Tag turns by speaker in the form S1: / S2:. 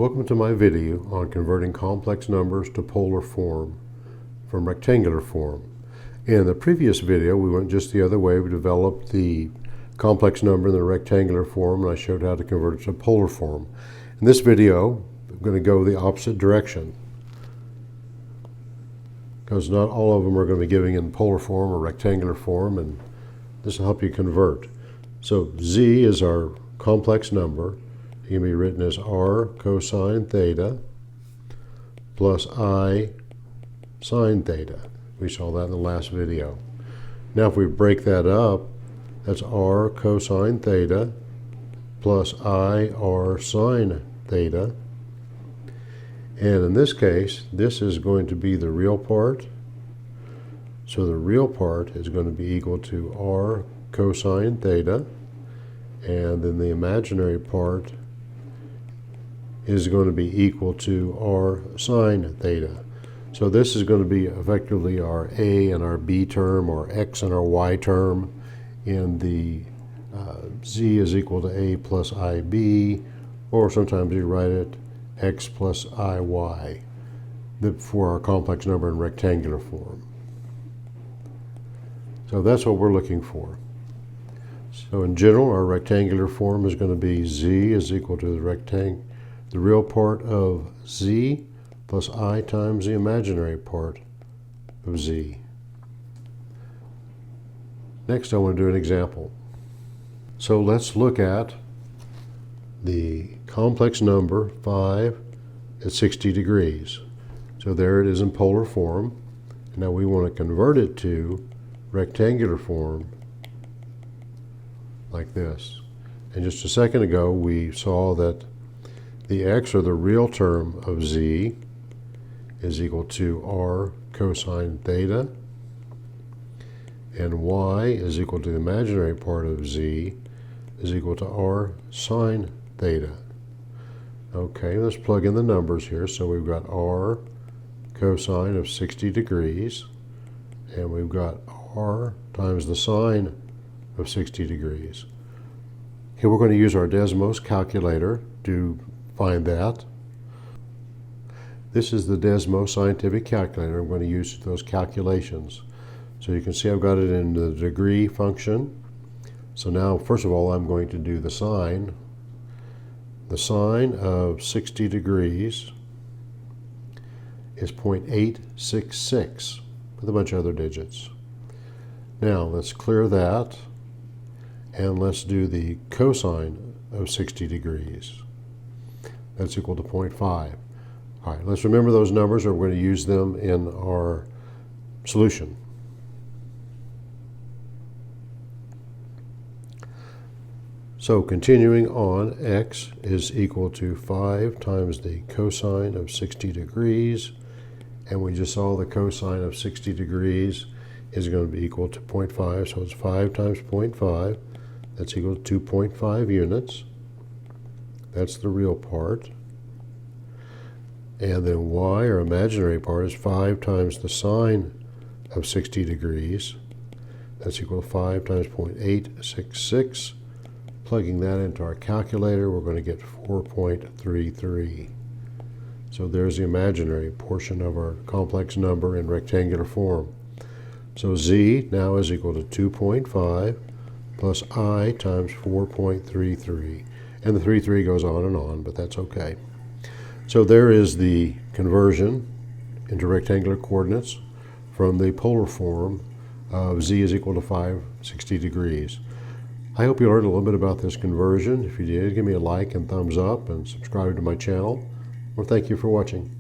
S1: Welcome to my video on converting complex numbers to polar form from rectangular form. In the previous video we went just the other way. We developed the complex number in the rectangular form and I showed how to convert it to polar form. In this video I'm going to go the opposite direction, because not all of them are going to be giving in polar form or rectangular form, and this will help you convert. So z is our complex number. It can be written as r cosine theta plus I sine theta. We saw that in the last video. Now if we break that up, that's r cosine theta plus I r sine theta. And in this case, this is going to be the real part. So the real part is going to be equal to r cosine theta, and then the imaginary part is going to be equal to r sine theta. So this is going to be effectively our a and our b term, or x and our y term, in the z is equal to a plus ib, or sometimes you write it x plus iy for our complex number in rectangular form. So that's what we're looking for. So in general, our rectangular form is going to be z is equal to the real part of z plus I times the imaginary part of z. Next I want to do an example. So let's look at the complex number 5 at 60 degrees. So there it is in polar form. Now we want to convert it to rectangular form like this. And just a second ago we saw that the x, or the real term of z, is equal to r cosine theta, and y is equal to the imaginary part of z is equal to r sine theta. Okay, let's plug in the numbers here. So we've got r cosine of 60 degrees, and we've got r times the sine of 60 degrees. Here we're going to use our Desmos calculator to find that. This is the Desmos scientific calculator. I'm going to use those calculations. So you can see I've got it in the degree function. So now, first of all, I'm going to do the sine. The sine of 60 degrees is 0.866 with a bunch of other digits. Now let's clear that, and let's do the cosine of 60 degrees. That's equal to 0.5. All right, let's remember those numbers, or we're going to use them in our solution. So continuing on, x is equal to 5 times the cosine of 60 degrees, and we just saw the cosine of 60 degrees is going to be equal to 0.5, so it's 5 times 0.5. That's equal to 2.5 units. That's the real part. And then y, our imaginary part, is 5 times the sine of 60 degrees. That's equal to 5 times 0.866. Plugging that into our calculator, we're going to get 4.33. So there's the imaginary portion of our complex number in rectangular form. So z now is equal to 2.5 plus I times 4.33. And the 33 goes on, but that's okay. So there is the conversion into rectangular coordinates from the polar form of z is equal to 560 degrees. I hope you learned a little bit about this conversion. If you did, give me a like and thumbs up and subscribe to my channel. Well, thank you for watching.